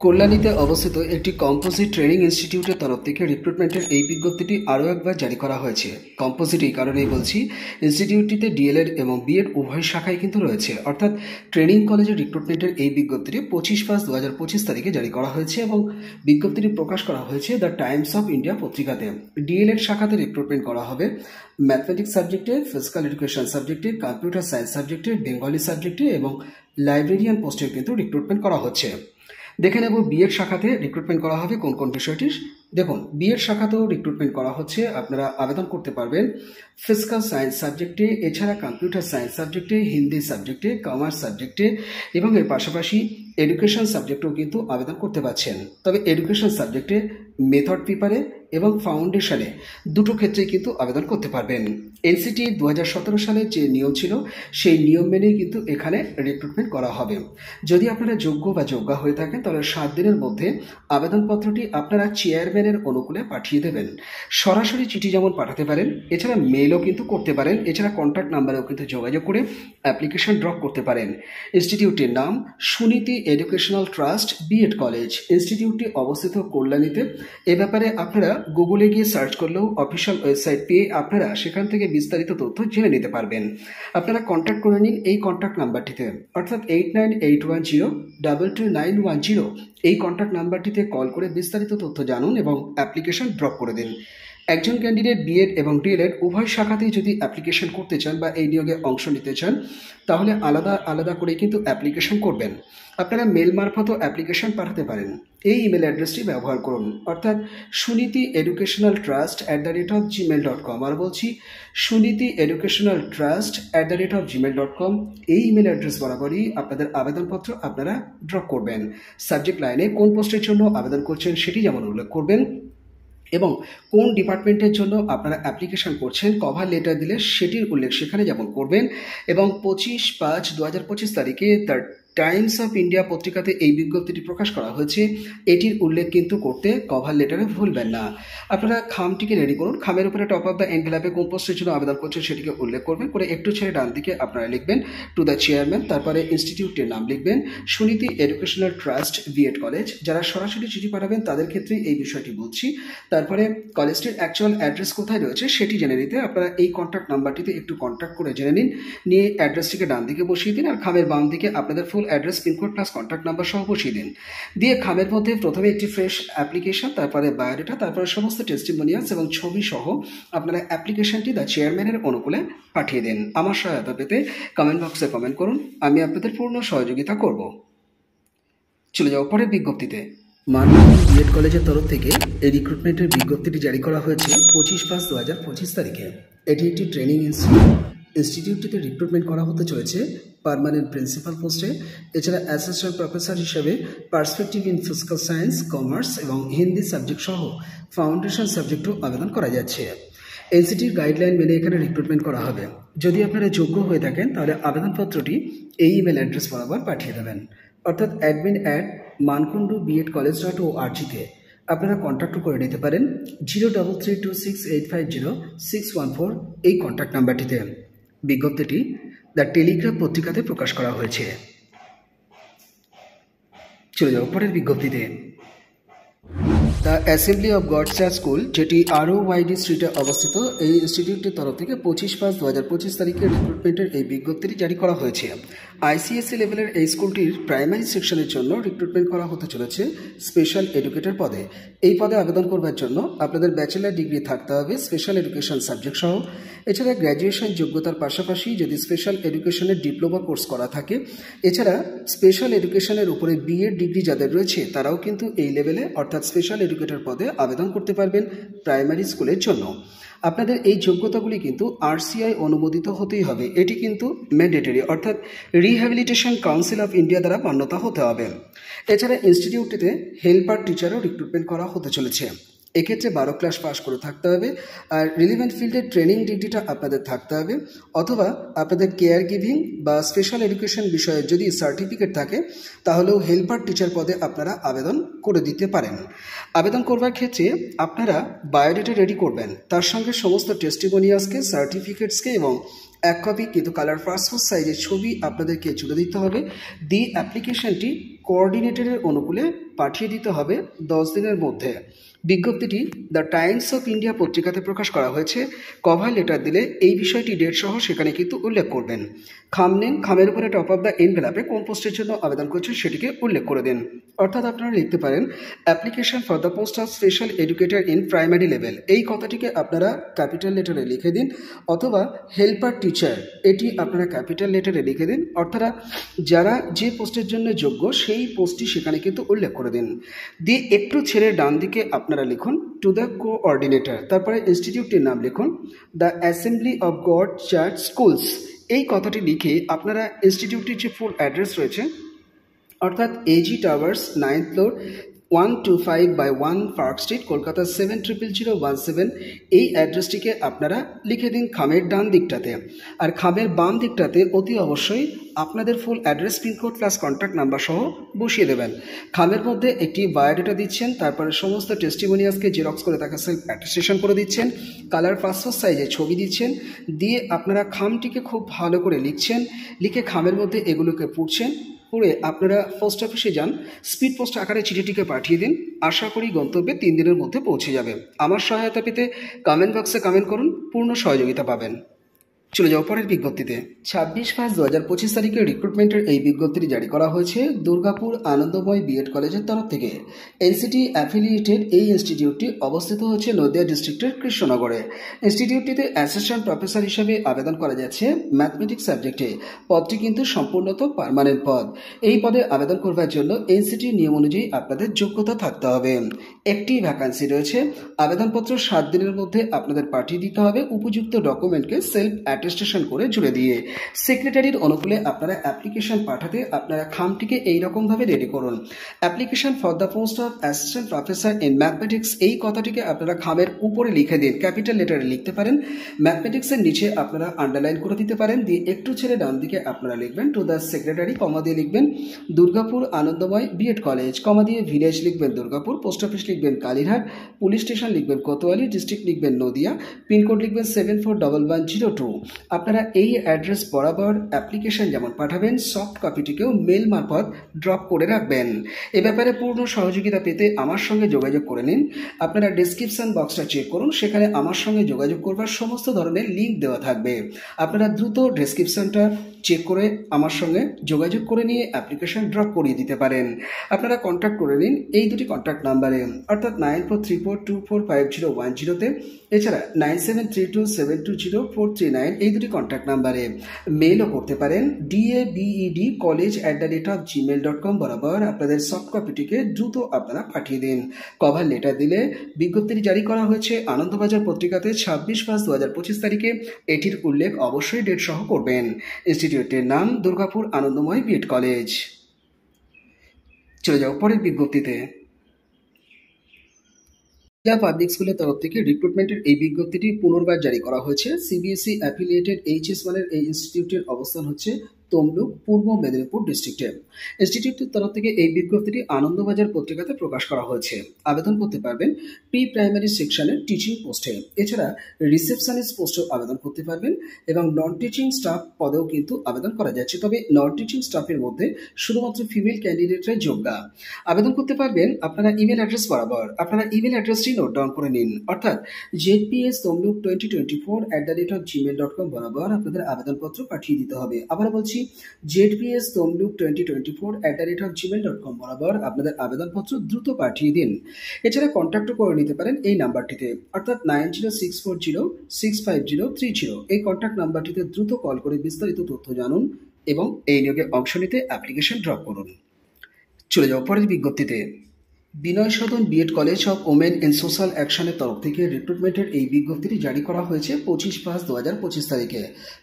কল্যাণীতে অবস্থিত একটি composite training ইনস্টিটিউটের তরফ থেকে রিক্রুটমেন্টের এই বিজ্ঞপ্তিটি আরও একবার জারি করা হয়েছে। কম্পোজিট এই কারণেই বলছি, ইনস্টিটিউটটিতে ডিএলএড এবং বিএড উভয় শাখায় কিন্তু রয়েছে। অর্থাৎ ট্রেনিং কলেজের রিক্রুটমেন্টের এই বিজ্ঞপ্তিটি 25/5/2025 তারিখে জারি করা হয়েছে এবং বিজ্ঞপ্তিটি প্রকাশ করা হয়েছে দ্য টাইমস অফ ইন্ডিয়া পত্রিকাতে। ডিএলএড শাখাতে রিক্রুটমেন্ট করা হবে ম্যাথমেটিক্স সাবজেক্টে, ফিজিক্যাল এডুকেশন সাবজেক্টে, কম্পিউটার সায়েন্স সাবজেক্টে, বেঙ্গলি সাবজেক্টে এবং লাইব্রেরিয়ান পোস্টে কিন্তু রিক্রুটমেন্ট করা হচ্ছে। দেখে নেব বিএড শাখাতে রিক্রুটমেন্ট করা হবে কোন কোন বিষয়টি। দেখুন, বিএড শাখাতেও রিক্রুটমেন্ট করা হচ্ছে। আপনারা আবেদন করতে পারবেন ফিজিক্যাল সায়েন্স সাবজেক্টে, এছাড়া কম্পিউটার সায়েন্স সাবজেক্টে, হিন্দি সাবজেক্টে, কমার্স সাবজেক্টে এবং এর পাশাপাশি এডুকেশন সাবজেক্টেও কিন্তু আবেদন করতে পারছেন। তবে এডুকেশন সাবজেক্টে মেথড পেপারে এবং ফাউন্ডেশনে দুটো ক্ষেত্রেই কিন্তু আবেদন করতে পারবেন। এনসিটি 2017 সালের যে নিয়ম ছিল সেই নিয়ম মেনেই কিন্তু এখানে রিক্রুটমেন্ট করা হবে। যদি আপনারা যোগ্য বা যোগ্যা হয়ে থাকেন তাহলে 7 দিনের মধ্যে আবেদনপত্রটি আপনারা চেয়ারম্যানের অনুকূলে পাঠিয়ে দেবেন। সরাসরি চিঠি যেমন পাঠাতে পারেন, এছাড়া মেলও কিন্তু করতে পারেন, এছাড়া কন্ট্যাক্ট নাম্বারেও কিন্তু যোগাযোগ করে অ্যাপ্লিকেশন ড্রপ করতে পারেন। ইনস্টিটিউটটির নাম Suniti educational trust BEd college. ইনস্টিটিউটটি অবস্থিত কল্যাণীতে। এ ব্যাপারে আপনারা গুগলে গিয়ে সার্চ করলেও অফিসিয়াল ওয়েবসাইট পেয়ে আপনারা সেখান থেকে বিস্তারিত তথ্য জেনে নিতে পারবেন। আপনারা কন্ট্যাক্ট করে নিন এই কন্ট্যাক্ট নাম্বারটিতে, অর্থাৎ 8981022910। এই কন্ট্যাক্ট নাম্বারটিতে কল করে বিস্তারিত তথ্য জানুন এবং অ্যাপ্লিকেশন ড্রপ করে দিন। একজন ক্যান্ডিডেট বিএড এবং ডিএলএড উভয় শাখাতেই যদি অ্যাপ্লিকেশন করতে চান বা এই নিয়োগে অংশ নিতে চান তাহলে আলাদা আলাদা করে কিন্তু অ্যাপ্লিকেশন করবেন। আপনারা মেল মারফতও অ্যাপ্লিকেশন পাঠাতে পারেন। এই ইমেল অ্যাড্রেসটি ব্যবহার করুন, অর্থাৎ সুনীতি এডুকেশনাল ট্রাস্ট @gmail.com। আর বলছি সুনীতি এডুকেশনাল ট্রাস্ট @gmail.com। এই ইমেল অ্যাড্রেস বরাবরই আপনাদের আবেদনপত্র আপনারা ড্রপ করবেন। সাবজেক্ট লাইনে কোন পোস্টের জন্য আবেদন করছেন সেটি যেমন উল্লেখ করবেন এবং কোন ডিপার্টমেন্টের জন্য আপনারা অ্যাপ্লিকেশন করছেন কভার লেটার দিলে সেটির উল্লেখ সেখানে যেমন করবেন। এবং 25/5/2025 তারিখে দ্য টাইমস অফ ইন্ডিয়া পত্রিকাতে এই বিজ্ঞপ্তিটি প্রকাশ করা হয়েছে, এটির উল্লেখ কিন্তু করতে কভার লেটারে ভুলবেন না। আপনারা খামটিকে রেডি করুন। খামের উপরে টপ অফ দ্য এনভেলপে কোন পোস্টের জন্য আবেদন করছেন সেটিকে উল্লেখ করবেন, করে একটু ছেড়ে ডান দিকে আপনারা লিখবেন টু দ্য চেয়ারম্যান, তারপরে ইনস্টিটিউটের নাম লিখবেন Suniti educational trust BEd college. যারা সরাসরি চিঠি পাঠাবেন তাদের ক্ষেত্রে এই বিষয়টি বলছি। তারপরে কলেজটির অ্যাকচুয়াল অ্যাড্রেস কোথায় রয়েছে সেটি জেনে নিতে আপনারা এই কন্ট্যাক্ট নাম্বারটিতে একটু কন্ট্যাক্ট করে জেনে নিন, নিয়ে অ্যাড্রেসটিকে ডান দিকে বসিয়ে দিন আর খামের বাম দিকে আপনাদের full address, pincode plus contact number সহ বসিয়ে দিন। দিয়ে খামের মধ্যে প্রথমে একটি ফ্রেশ অ্যাপ্লিকেশন, তারপরে বায়োডাটা, তারপরে সমস্ত টেস্টিমোনিয়ালস এবং ছবি সহ আপনারা অ্যাপ্লিকেশনটি দ্য চেয়ারম্যানের অনুকূলে পাঠিয়ে দিন। আমার সহায়তা পেতে কমেন্ট বক্সে কমেন্ট করুন, আমি আপনাদের পূর্ণ সহযোগিতা করব। চলে যাও পরের বিজ্ঞপ্তিতে। মাননীয় বিএড কলেজের তরফ থেকে এই রিক্রুটমেন্টের বিজ্ঞপ্তিটি জারি করা হয়েছে 25/5/2025 তারিখে। এটি একটি ট্রেনিং ইনস্টিটিউটটিতে রিক্রুটমেন্ট করা হতে চলেছে পার্মানেন্ট প্রিন্সিপাল পোস্টে। এছাড়া অ্যাসিস্ট্যান্ট প্রফেসর হিসেবে perspective in physical science, commerce এবং হিন্দি সাবজেক্ট সহ ফাউন্ডেশন সাবজেক্টও আবেদন করা যাচ্ছে। এনসিটির গাইডলাইন মেনে এখানে রিক্রুটমেন্ট করা হবে। যদি আপনারা যোগ্য হয়ে থাকেন তাহলে আবেদনপত্রটি এই ইমেল অ্যাড্রেস বরাবর পাঠিয়ে দেবেন, অর্থাৎ admin@mankunduBEdCollege.org-তে আপনারা কন্ট্যাক্ট করে নিতে পারেন 0326850614 এই কন্ট্যাক্ট নাম্বারটিতে। বিজ্ঞপ্তিটি দ্য টেলিগ্রাফ পত্রিকাতে প্রকাশ করা হয়েছে। চলে যাও পরের বিজ্ঞপ্তিতে। The assembly of god church school, যেটি ROYD স্ট্রিটে অবস্থিত, এই ইনস্টিটিউটের তরফ থেকে 25/5/2025 তারিখে রিক্রুটমেন্টের এই বিজ্ঞপ্তিটি জারি করা হয়েছে। ICSE লেভেলের এই স্কুলটির প্রাইমারি সেকশনের জন্য রিক্রুটমেন্ট করা হতে চলেছে স্পেশাল এডুকেটর পদে। এই পদে আবেদন করবার জন্য আপনাদের ব্যাচেলার ডিগ্রি থাকতে হবে স্পেশাল এডুকেশন সাবজেক্ট সহ। এছাড়া গ্র্যাজুয়েশন যোগ্যতার পাশাপাশি যদি স্পেশাল এডুকেশনের ডিপ্লোমা কোর্স করা থাকে, এছাড়া স্পেশাল এডুকেশনের উপরে বিএড ডিগ্রি যাদের রয়েছে তারাও কিন্তু এই লেভেলে অর্থাৎ স্পেশাল এডুকেটর পদে আবেদন করতে পারবেন প্রাইমারি স্কুলের জন্য। আপনাদের এই যোগ্যতাগুলি কিন্তু RCI অনুমোদিত হতেই হবে। এটি কিন্তু ম্যান্ডেটরি, অর্থাৎ রিহ্যাবিলিটেশন কাউন্সিল অফ ইন্ডিয়া দ্বারা মান্যতা হতে হবে। এছাড়া ইনস্টিটিউটটিতে হেল্পার টিচারও রিক্রুটমেন্ট করা হতে চলেছে। এক্ষেত্রে 12 ক্লাস পাস করে থাকতে হবে আর রিলিভেন্ট ফিল্ডের ট্রেনিং ডিগ্রিটা আপনাদের থাকতে হবে, অথবা আপনাদের কেয়ার গিভিং বা স্পেশাল এডুকেশন বিষয়ে যদি সার্টিফিকেট থাকে তাহলেও হেল্পার টিচার পদে আপনারা আবেদন করে দিতে পারেন। আবেদন করবার ক্ষেত্রে আপনারা বায়োডাটা রেডি করবেন, তার সঙ্গে সমস্ত টেস্টিমোনিয়ালসকে, সার্টিফিকেটসকে এবং এক কপি কিন্তু কালার পাসপোর্ট সাইজের ছবি আপনাদেরকে জুড়ে দিতে হবে। দিয়ে অ্যাপ্লিকেশনটি কোঅর্ডিনেটরের অনুকূলে পাঠিয়ে দিতে হবে 10 দিনের মধ্যে। বিজ্ঞপ্তিটি দ্য টাইমস অফ ইন্ডিয়া পত্রিকাতে প্রকাশ করা হয়েছে। কভার লেটার দিলে এই বিষয়টি ডেট সহ সেখানে কিন্তু উল্লেখ করবেন। খাম নিন, খামের উপরে টপ অফ দ্য এনভেলপে কোন পোস্টের জন্য আবেদন করছেন সেটিকে উল্লেখ করে দিন। অর্থাৎ আপনারা লিখতে পারেন application for the post of special educator in primary level, এই কথাটিকে আপনারা ক্যাপিটাল লেটারে লিখে দিন, অথবা হেল্পার টিচার এটি আপনারা ক্যাপিটাল লেটারে লিখে দিন। অর্থাৎ যারা যে পোস্টের জন্য যোগ্য সেই পোস্টটি সেখানে কিন্তু উল্লেখ করে দিন। দিয়ে একটু ছেড়ে ডান দিকে আপনারা লিখুন টু দ্য কোঅর্ডিনেটর, তারপরে ইনস্টিটিউটটির নাম লিখুন the assembly of god church schools. এই কথাটি লিখে আপনারা ইনস্টিটিউটটির যে ফুল অ্যাড্রেস রয়েছে অর্থাৎ AG towers 9th floor 125/1 park street, Kolkata 700017, এই অ্যাড্রেসটিকে আপনারা লিখে দিন খামের ডান দিকটাতে। আর খামের বাম দিকটাতে অতি অবশ্যই আপনাদের full address, pincode plus contact number সহ বসিয়ে দেবেন। খামের মধ্যে একটি বায়োডাটা দিচ্ছেন, তারপরে সমস্ত টেস্টিমোনিয়ালসকে জেরক্স করে তাকে সেলফ অ্যাটেস্টেশন করে দিচ্ছেন, কালার পাসপোর্ট সাইজে ছবি দিচ্ছেন, দিয়ে আপনারা খামটিকে খুব ভালো করে লিখছেন, লিখে খামের মধ্যে এগুলোকে পুড়ছেন, পরে আপনারা পোস্ট অফিসে যান, স্পিড পোস্ট আকারে চিঠিটিকে পাঠিয়ে দিন। আশা করি গন্তব্যে 3 দিনের মধ্যে পৌঁছে যাবে। আমার সহায়তা পেতে কমেন্ট বক্সে কমেন্ট করুন, পূর্ণ সহযোগিতা পাবেন। চলে যাও পরের বিজ্ঞপ্তিতে। 26/5/2025 তারিখে রিক্রুটমেন্টের এই বিজ্ঞপ্তিটি জারি করা হয়েছে দুর্গাপুর আনন্দময় বিএড কলেজের তরফ থেকে। এনসিটি অ্যাফিলিয়েটেড এই ইনস্টিটিউটটি অবস্থিত হচ্ছে নদিয়া ডিস্ট্রিক্টের কৃষ্ণনগরে। ইনস্টিটিউটটিতে অ্যাসিস্ট্যান্ট প্রফেসর হিসেবে আবেদন করা যাচ্ছে ম্যাথমেটিক্স সাবজেক্টে। পদটি কিন্তু সম্পূর্ণত পার্মানেন্ট পদ। এই পদে আবেদন করবার জন্য এনসিটির নিয়ম অনুযায়ী আপনাদের যোগ্যতা থাকতে হবে। একটি ভ্যাকান্সি রয়েছে। আবেদনপত্র 7 দিনের মধ্যে আপনাদের পাঠিয়ে দিতে হবে উপযুক্ত ডকুমেন্টকে সেলফ অ্যাটেস্টেশন করে জুড়ে দিয়ে। সেক্রেটারির অনুকূলে আপনারা অ্যাপ্লিকেশন পাঠাতে আপনারা খামটিকে এইরকমভাবে রেডি করুন। Application for the post of assistant professor in mathematics, এই কথাটিকে আপনারা খামের উপরে লিখে দিন, ক্যাপিটাল লেটারে লিখতে পারেন। ম্যাথমেটিক্সের নিচে আপনারা আন্ডারলাইন করে দিতে পারেন, দিয়ে একটু ছেড়ে ডান দিকে আপনারা লিখবেন টু দ্য সেক্রেটারি, কমা দিয়ে লিখবেন দুর্গাপুর আনন্দময় বিএড কলেজ, কমা দিয়ে ভিলেজ লিখবেন দুর্গাপুর, পোস্ট অফিস লিখবেন কালীরহাট, পুলিশ স্টেশন লিখবেন কোতোয়ালি, ডিস্ট্রিক্ট লিখবেন নদিয়া, পিনকোড লিখবেন 741102। আপনারা এই অ্যাড্রেস বরাবর অ্যাপ্লিকেশন যেমন পাঠাবেন, সফট কপিটিকেও মেল মারফত ড্রপ করে রাখবেন। এ ব্যাপারে পূর্ণ সহযোগিতা পেতে আমার সঙ্গে যোগাযোগ করে নিন। আপনারা ডেসক্রিপশন বক্সটা চেক করুন, সেখানে আমার সঙ্গে যোগাযোগ করবার সমস্ত ধরনের লিঙ্ক দেওয়া থাকবে। আপনারা দ্রুত ডেসক্রিপশনটা চেক করে আমার সঙ্গে যোগাযোগ করে নিয়ে অ্যাপ্লিকেশন ড্রপ করিয়ে দিতে পারেন। আপনারা কন্ট্যাক্ট করে নিন এই দুটি কন্ট্যাক্ট নাম্বারে, অর্থাৎ 9434245010তে, এছাড়া 9732720439 এই দুটি কন্ট্যাক্ট নাম্বারে। মেলও করতে পারেন dabeedcollege@gmail.com বরাবর। আপনাদের সফট কপিটিকে দ্রুত আপনারা পাঠিয়ে দিন। কভার লেটার দিলে বিজ্ঞপ্তিটি জারি করা হয়েছে আনন্দবাজার পত্রিকাতে 26/5/2025 তারিখে। এটির উল্লেখ অবশ্যই ডেট সহ করবেন। ইনস্টিটিউটের নাম দুর্গাপুর আনন্দময় বিএড কলেজ। চলে যাও পরের বিজ্ঞপ্তিতে। জেলা পাবলিক স্কুলের তরফ থেকে রিক্রুটমেন্টের এই বিজ্ঞপ্তিটি পুনর্বার জারি করা হয়েছে। সিবিএসই অ্যাফিলিয়েটেড HS1 এই ইনস্টিটিউটের অবস্থান হচ্ছে তমলুক, পূর্ব মেদিনীপুর ডিস্ট্রিক্টে। ইনস্টিটিউটের তরফ থেকে এই বিজ্ঞপ্তিটি আনন্দবাজার পত্রিকাতে প্রকাশ করা হয়েছে। আবেদন করতে পারবেন প্রি প্রাইমারি সেকশনের টিচিং পোস্টে, এছাড়া রিসেপশনিস্ট পোস্টেও আবেদন করতে পারবেন এবং নন টিচিং স্টাফ পদেও কিন্তু আবেদন করা যাচ্ছে। তবে নন টিচিং স্টাফের মধ্যে শুধুমাত্র ফিমেল ক্যান্ডিডেটরাই যোগ্য। আবেদন করতে পারবেন আপনারা ইমেল অ্যাড্রেস বরাবর। আপনারা ইমেল অ্যাড্রেসটি নোট ডাউন করে নিন, অর্থাৎ zpstomluk2024@gmail.com বরাবর আপনাদের আবেদনপত্র পাঠিয়ে দিতে হবে। আবার বলছি zpstomluk2024@gmail.com বরাবর আপনাদের আবেদনপত্র দ্রুত পাঠিয়ে দিন। এছাড়া কন্ট্যাক্টও করে নিতে পারেন এই নাম্বারটিতে, অর্থাৎ 9064065030, এই কন্ট্যাক্ট নাম্বারটিতে দ্রুত কল করে বিস্তারিত তথ্য জানুন এবং এই নিয়োগে অংশ নিতে অ্যাপ্লিকেশন ড্রপ করুন। চলে যাও পরের বিজ্ঞপ্তিতে। Binoy Sadan BEd college of women in social অ্যাকশনের তরফ থেকে রিক্রুটমেন্টের এই বিজ্ঞপ্তিটি জারি করা হয়েছে 25/5/2025 তারিখে।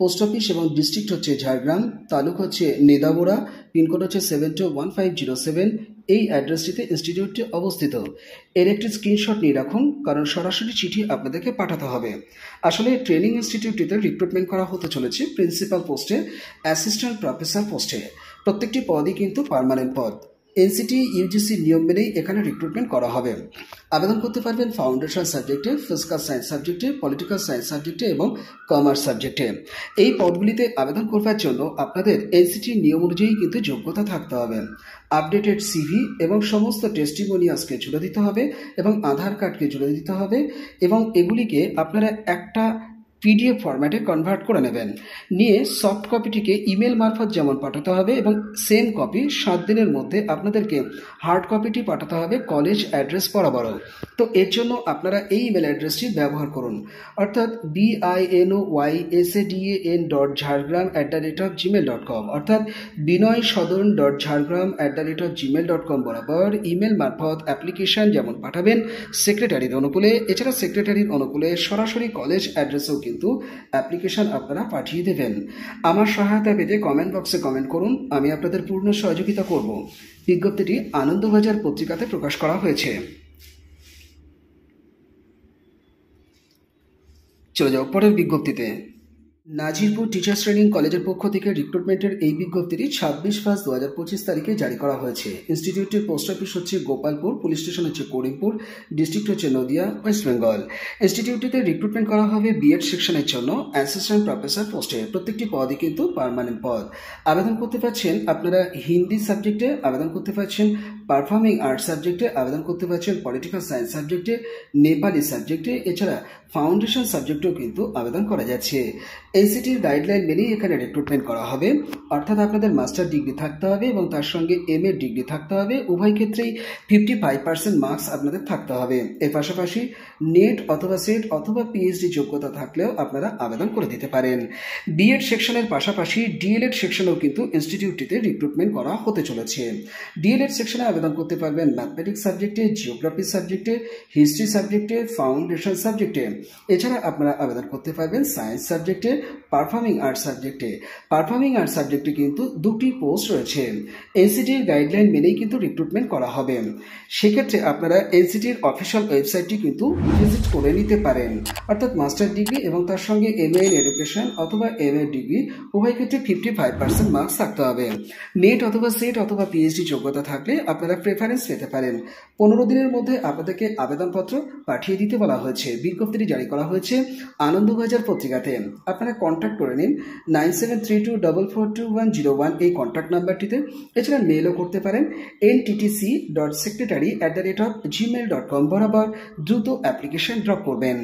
পোস্ট অফিস এবং ডিস্ট্রিক্ট হচ্ছে ঝাড়গ্রাম, তালুক হচ্ছে নেদাবোড়া, পিনকোড হচ্ছে 721507। এই অ্যাড্রেসটিতে ইনস্টিটিউটটি অবস্থিত। এর একটি স্ক্রিনশট নিয়ে রাখুন, কারণ সরাসরি চিঠি আপনাদেরকে পাঠাতে হবে। আসলে ট্রেনিং ইনস্টিটিউটটিতে রিক্রুটমেন্ট করা হতে চলেছে প্রিন্সিপাল পোস্টে, অ্যাসিস্ট্যান্ট প্রফেসর পোস্টে। প্রত্যেকটি পদই কিন্তু পার্মানেন্ট পদ। এনসিটি ইউজিসি নিয়ম মেনেই এখানে রিক্রুটমেন্ট করা হবে। আবেদন করতে পারবেন ফাউন্ডেশন সাবজেক্টে, ফিজিক্যাল সায়েন্স সাবজেক্টে, পলিটিক্যাল সায়েন্স সাবজেক্টে এবং কমার্স সাবজেক্টে। এই পদগুলিতে আবেদন করবার জন্য আপনাদের এনসিটি নিয়ম অনুযায়ী কিন্তু যোগ্যতা থাকতে হবে। আপডেটেড সিভি এবং সমস্ত টেস্টিমোনিয়ালসকে জুড়ে দিতে হবে এবং আধার কার্ডকে জুড়ে দিতে হবে এবং এগুলিকে আপনারা একটা পিডিএফ ফরম্যাটে কনভার্ট করে নেবেন। নিয়ে সফট কপিটিকে ইমেল মারফত যেমন পাঠাতে হবে এবং সেম কপি 7 দিনের মধ্যে আপনাদেরকে হার্ড কপিটি পাঠাতে হবে কলেজ অ্যাড্রেস বরাবরও। তো এর জন্য আপনারা এই ইমেল অ্যাড্রেসটি ব্যবহার করুন, অর্থাৎ binoysadan.jhargram@gmail.com, অর্থাৎ binoysodon.jhargram@gmail.com বরাবর ইমেল মারফত অ্যাপ্লিকেশন যেমন পাঠাবেন সেক্রেটারির অনুকূলে, এছাড়া সেক্রেটারির অনুকূলে সরাসরি কলেজ অ্যাড্রেসেও কিন্তু অ্যাপ্লিকেশন আপনারা পাঠিয়ে দেবেন। আমার সহায়তা পেতে কমেন্ট বক্সে কমেন্ট করুন, আমি আপনাদের পূর্ণ সহযোগিতা করব। বিজ্ঞপ্তিটি আনন্দবাজার পত্রিকাতে প্রকাশ করা হয়েছে। চলে যাও পরের বিজ্ঞপ্তিতে। নাজিরপুর টিচার্স ট্রেনিং কলেজের পক্ষ থেকে রিক্রুটমেন্টের এই বিজ্ঞপ্তিটি 26/5/2025 তারিখে জারি করা হয়েছে। ইনস্টিটিউটের পোস্ট অফিস হচ্ছে গোপালপুর, পুলিশ স্টেশন হচ্ছে করিমপুর, ডিস্ট্রিক্ট হচ্ছে নদিয়া, ওয়েস্ট বেঙ্গল। ইনস্টিটিউটটিতে রিক্রুটমেন্ট করা হবে বিএড সেকশনের জন্য অ্যাসিস্ট্যান্ট প্রফেসর পোস্টে। প্রত্যেকটি পদই কিন্তু পার্মানেন্ট পদ। আবেদন করতে পারছেন আপনারা হিন্দি সাবজেক্টে, আবেদন করতে পারছেন পারফর্মিং আর্টস সাবজেক্টে, আবেদন করতে পারছেন পলিটিক্যাল সায়েন্স সাবজেক্টে, নেপালি সাবজেক্টে, এছাড়া ফাউন্ডেশন সাবজেক্টেও কিন্তু আবেদন করা যাচ্ছে। এনসিটির গাইডলাইন মেনেই এখানে রিক্রুটমেন্ট করা হবে, অর্থাৎ আপনাদের মাস্টার ডিগ্রি থাকতে হবে এবং তার সঙ্গে এমএ ডিগ্রি থাকতে হবে। উভয় ক্ষেত্রেই 55% মার্কস আপনাদের থাকতে হবে। এর পাশাপাশি নেট অথবা সেট অথবা পিএইচডি যোগ্যতা থাকলেও আপনারা আবেদন করে দিতে পারেন। বিএড সেকশনের পাশাপাশি ডিএলএড সেকশনেও কিন্তু ইনস্টিটিউটটিতে রিক্রুটমেন্ট করা হতে চলেছে। ডিএলএড সেকশনে আবেদন করতে পারবেন ম্যাথমেটিক্স সাবজেক্টে, জিওগ্রাফি সাবজেক্টে, হিস্ট্রি সাবজেক্টে, ফাউন্ডেশন সাবজেক্টে। এছাড়া আপনারা আবেদন করতে পারবেন সায়েন্স সাবজেক্টে, পারফর্মিং আর্টস সাবজেক্টে। পারফর্মিং আর্টস সাবজেক্টে কিন্তু 2টি পোস্ট রয়েছে। এনসিটির গাইডলাইন মেনেই কিন্তু রিক্রুটমেন্ট করা হবে। সেক্ষেত্রে আপনারা এনসিটির অফিসিয়াল ওয়েবসাইটটি কিন্তু ভিজিট করে নিতে পারেন, অর্থাৎ মাস্টার ডিগ্রি এবং তার সঙ্গে এমএ ইন এডুকেশন অথবা এমএ ডিগ্রি উভয় ক্ষেত্রে 55% মার্কস থাকতে হবে। নেট অথবা সেট অথবা পিএইচডি যোগ্যতা থাকলে আপনারা প্রেফারেন্স পেতে পারেন। 15 দিনের মধ্যে আপনাদেরকে আবেদনপত্র পাঠিয়ে দিতে বলা হয়েছে। বিজ্ঞপ্তিটি জারি করা হয়েছে আনন্দবাজার পত্রিকাতে। আপনারা কন্ট্যাক্ট করে নিন 9732442101 এই কন্ট্যাক্ট নাম্বারটিতে। এছাড়া মেলও করতে পারেন nttc.secretary@gmail.com বরাবর দ্রুত অ্যাপ্লিকেশন ড্রপ করবেন।